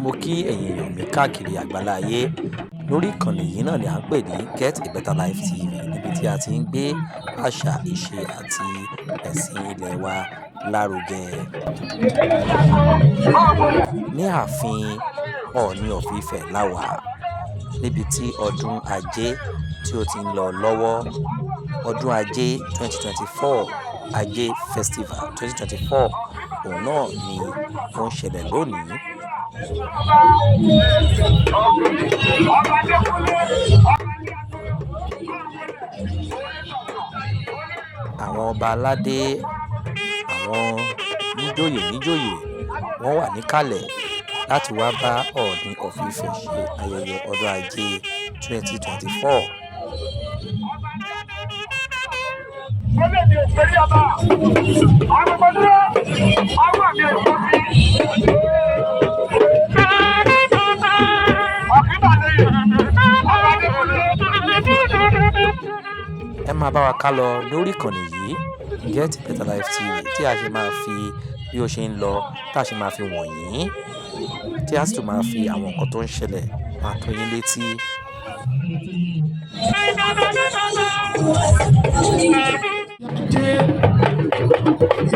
mo kí ẹ̀yin èèyàn mi káàkiri àgbáláyé lórí ìkànnì yìí náà ni à ń pè ní Get a Better Life TV, níbi tí a ti ń gbé àṣà, ìṣe àti ẹ̀sìn ilẹ̀ wa lárugẹ. Ní ààfin Ooni of Ife láwà, níbi tí ọdún ajé tí ó ti ń lọ lọ́wọ́, ọdún ajé 2024, Aje Festival 2024, òun náà ni ó ń ṣẹlẹ̀ lónìí. Àwọn ọba aládé, àwọn níjòyè wọ́n wà níkàlẹ̀ láti wá bá Ooni of Ife ṣe ayẹyẹ ọdún ajé 2024. Ẹ máa bá wa ká lọ lórí ìkànnì yìí Get a Better Life TV, tí a ṣe máa fi bí ó ṣe ń lọ, tá a ṣe máa fi wọ̀nyí, tí a sì tún máa fi àwọn nǹkan tó ń ṣẹlẹ̀ máa tó yín létí.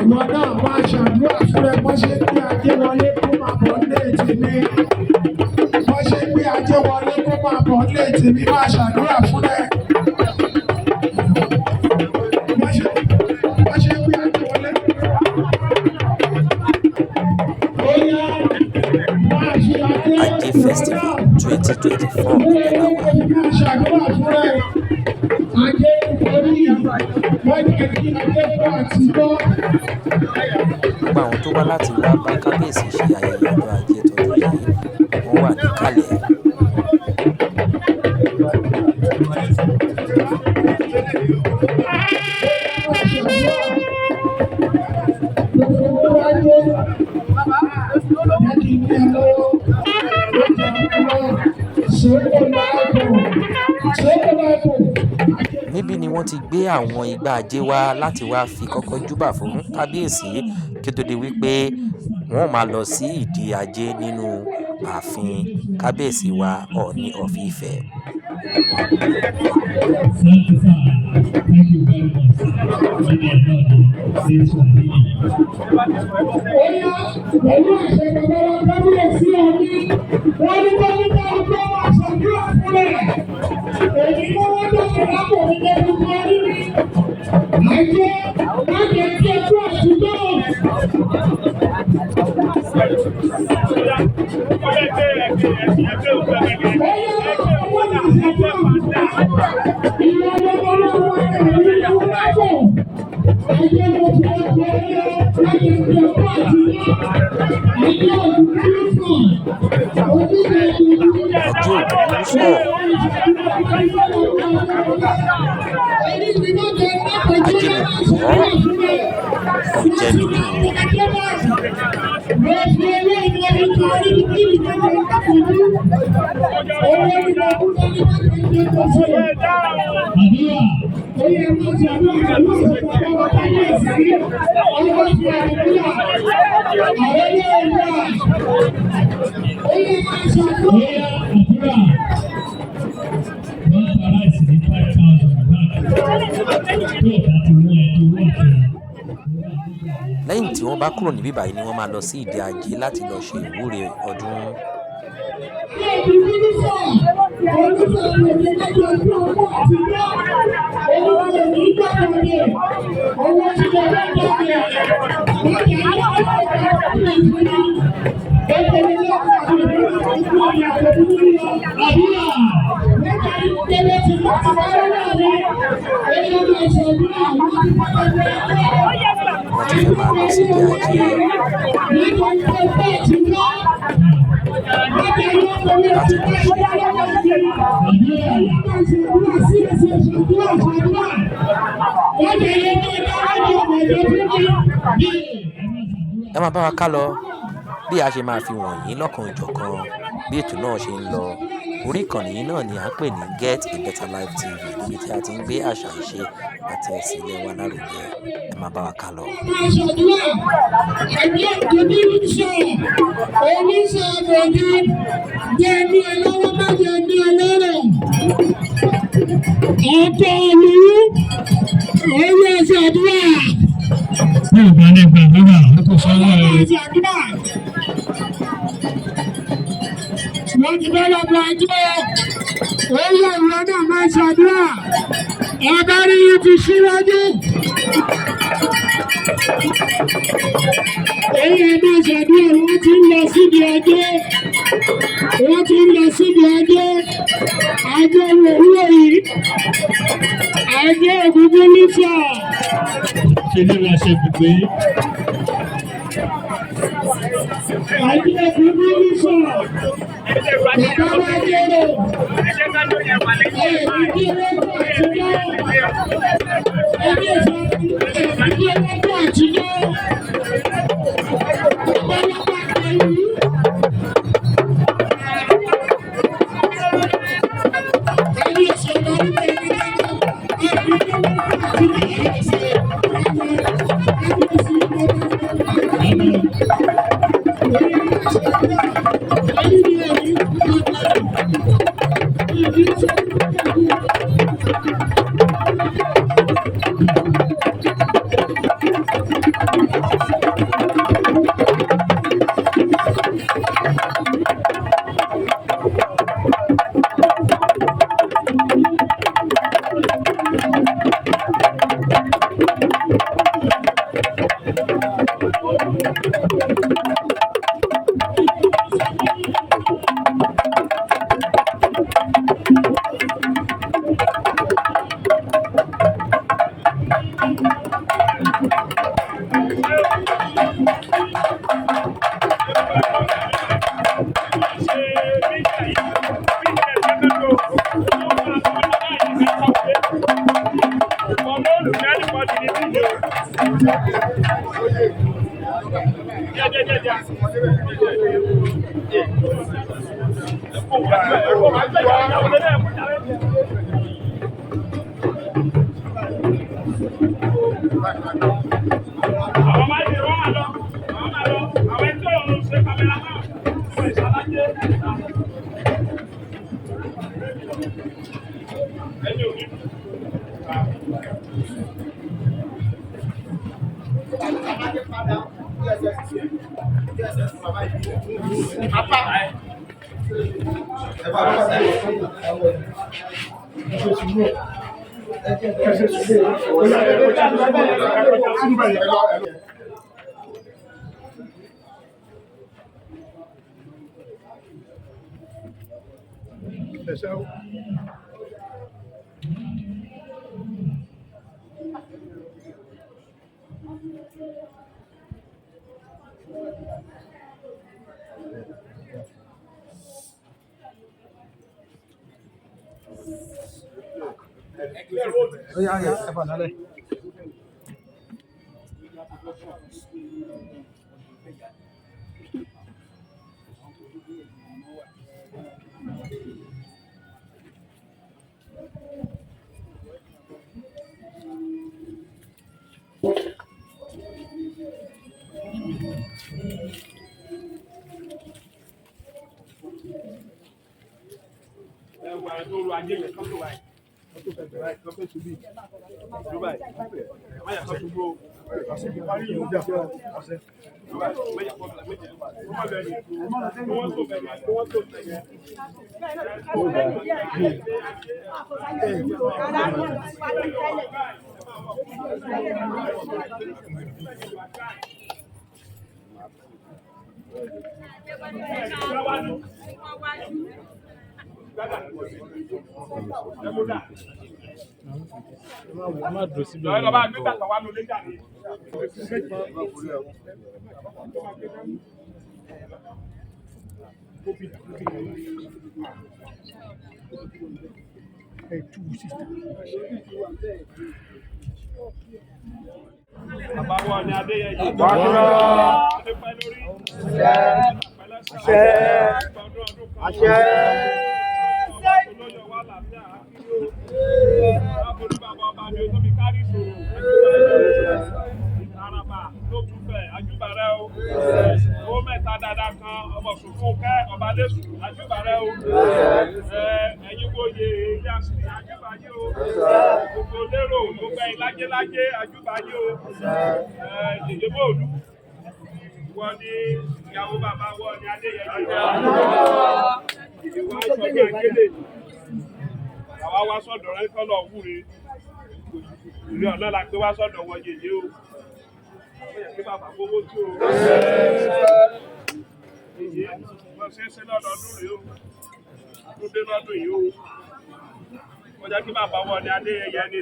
Ìwọ náà máa ṣàdúrà fún ẹ, bó ṣe gbé ajé wọlé kó máa bọ̀ nílé tèmi. Bó ṣe gbé ajé wọlé kó máa bọ̀ nílé tèmi, máa ṣàdúrà fún ẹ. Bó ṣe gbé ajé wọlé. Aje Festival 2024 nígbà wà. Ṣàdúrà fún ẹ. Ajé orí wọ́n jẹ́ kí ajé fún àtijọ́. Gbogbo àwọn tó wá láti wá bá kábíyèsí ṣe ayẹyẹ ọdún ajé tọdún yìí, wọ́n wà níkàlẹ̀. Níbí ni wọ́n ti gbé àwọn igbá ajé wá láti wá fi kọ́kọ́ júbà fún kábíyèsí kí ó tó di wípé wọ́n máa lọ sí ìdí ajé nínú ààfin kábíyèsí wa Ooni of Ife. Lẹ́yìn tí wọ́n bá kúrò níbí báyìí ni wọ́n máa lọ sí ìdí ajé láti lọ ṣe ìwúre ọdún. Wọ́n ti fẹ́ máa lọ sí ìdí ajé. Ẹ máa bá wa ká lọ bí a ṣe máa fi wọ̀nyí lọ́kan ìjọ̀kan bí ètò náà ṣe ń lọ Orí ìkànnì yìí náà ni à ń pè ní Get a Better Life TV, níbi tí a ti ń gbé àṣà ìṣe àti ẹ̀sìn ilẹ̀ wa lárugẹ. Ẹ máa bá wa ká lọ. Wọ́n ti bẹ́ẹ̀ lọ́pọ̀ ẹjọ́ oyè ìwé náà máa ń ṣàdúrà ọ̀darí yìí ti ṣíwájú. Oyè máa ṣàdúrà wọ́n ti ń lọ síbi ọjọ́ ajé òwúrọ̀ yìí ajé ògúngún nífà. Ṣé ní wàá ṣe gbogbo yìí? Ajé ògúngún nífà. dáadáa kan ọmọ òṣùfún kẹ́ ọba lẹ́sù àjùbàrẹ́ o ẹ̀yin wòye ilé àṣírí àjùbàyé o gbogbo lérò gbogbo ẹ̀yin lájélájé àjùbàyé o yèyé bòòlù wọ́n ní ìyàwó bàbá wọ́n ní adéyẹyẹ ìwà ìsọ̀gbẹ́ àgélé àwa wá sọ́dọ̀ rẹ̀ kọ́lọ̀ wúre ìrẹ́ ọ̀nà la pé wá sọ́dọ̀ wọn yèyé o kí bàbá gbogbo tí o yèyé wọ́n ṣe é ṣe lọ́dọọdún rèé o tó dé lọ́dún yìí o wọ́n jẹ́ kí bàbá wọn ní adéyẹyẹ ní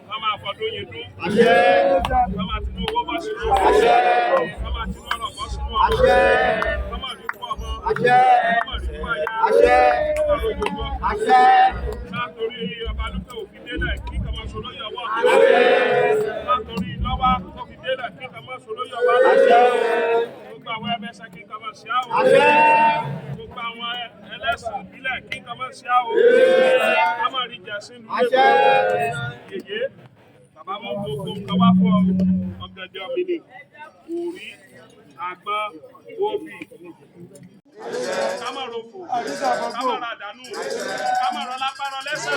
wọ́n máa fọdún yìí dún wọ́n máa tinú owó bọ́ sínú wọ́n máa tinú ọ̀rọ̀ bọ́ sínú ọ̀rọ̀ wọ́n máa rí fún ọmọ wọ́n máa rí fún aya wọ́n máa rí gbogbo látòrí ọba lókè òfin délẹ̀ kí kàmá solóyè ọwọ́ látòrí lọ́wọ́ òfin délẹ̀ kí kàmá solóyè ọwọ́ gbogbo àwọn ẹbẹsẹ kí kàmá sí àwọn gbogbo àwọn ẹlẹ́sìn ìbílẹ̀ kí kàmá sí àwọn a máa rí jẹ̀sìn lulẹ̀ yèyé bàbá mọ gbogbo nǹkan wá fún ọ̀gẹ̀dẹ̀ ọ̀mìnì òrí àgbọn obì kámọ̀rọ̀fò kámọ̀ràdánù kámọ̀rọ̀lápárọ̀ lẹ́sẹ̀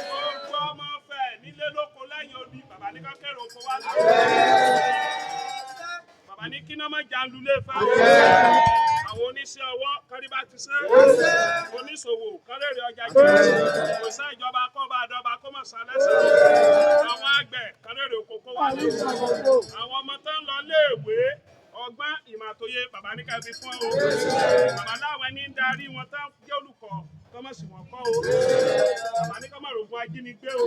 gbogbo ọmọ fẹ́ nílé lóko lẹ́yìn odi bàbá ní kákẹ́rù oko wá lọ bàbá ní kí náà má jà ń lulẹ̀ fẹ́ àwọn oníṣẹ́ ọwọ́ kárí bá ti ṣe oníṣòwò kárẹ̀rẹ̀ ọjà jẹ́ kò sẹ́ ìjọba kọ́ bá dọ́ba kó mọ̀ sá lẹ́sẹ̀ àwọn àgbẹ̀ kárẹ̀rẹ̀ oko kó wá lọ àwọn ọmọ tó ń lọ léèwé ọgbọ́n ìmọ̀ àtòyé bàbá ní ká fi fún ọ bàbá láwọn ẹni ń darí wọn tán jẹ́ olùkọ́ kọ́mọ̀ sì wọ́n kọ́ o bàbá ní kọ́mọ̀ rògbòn ajínigbé o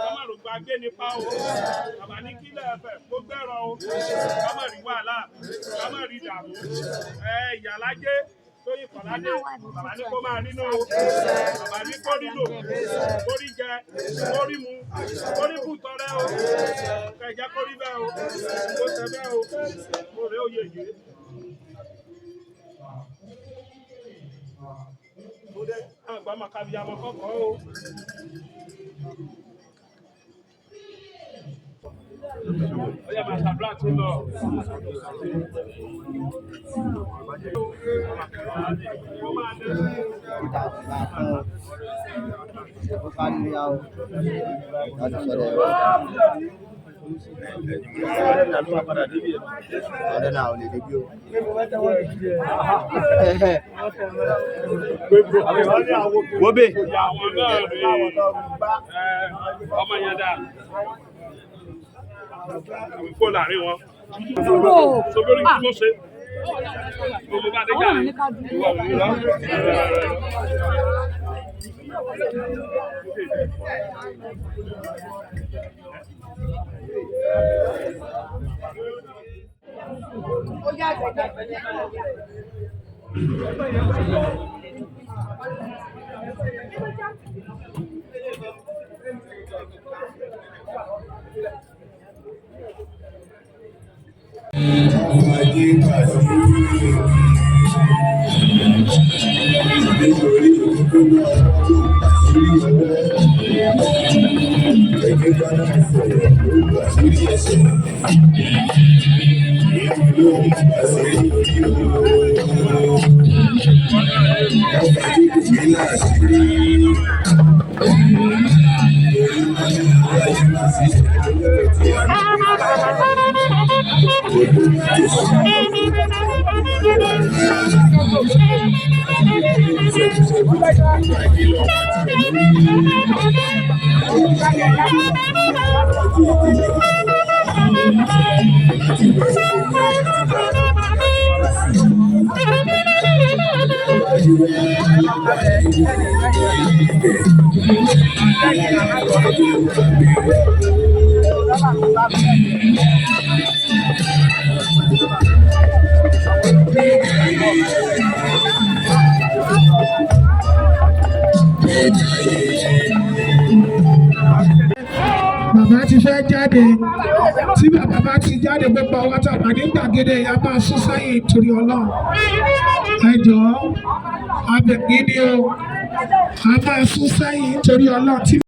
kọ́mọ̀ rògbòn agbénipa o bàbá ní kílẹ̀ ẹ̀fẹ̀ gbogbo ẹ̀rọ o kọ́mọ̀ rí wàhálà kọ́mọ̀ rí dààmú ìyàlájé tóyìn kọ̀ládé bàbá ní kó máa nínú o bàbá ní kó nílò kórí jẹ kórí mu kórí bù tọrẹ o kẹjẹ kórí bẹ́ẹ̀ o kó tẹ bẹ́ẹ̀ o kó rẹ òye yìí. Àgbà màkàbí àmọ́ kọ́kọ́ o. Oya máa ṣàdúrà tó lọ. Wobe. Ọmọ yẹn dà. Kó láàrin wọn. Sobori kí ló ṣe? Gbogbo bá dé ká ní. Ìwà òní lọ. Bàbá ti fẹ́ jáde, tí bàbá bá ti jáde gbogbo àwọn àtàwọn ní gbàgede a máa sún sẹ́yìn torí Ọlọ́run. Ẹ jọ̀ọ́ abẹ̀gbé ni o, a máa sún sẹ́yìn torí Ọlọ́run.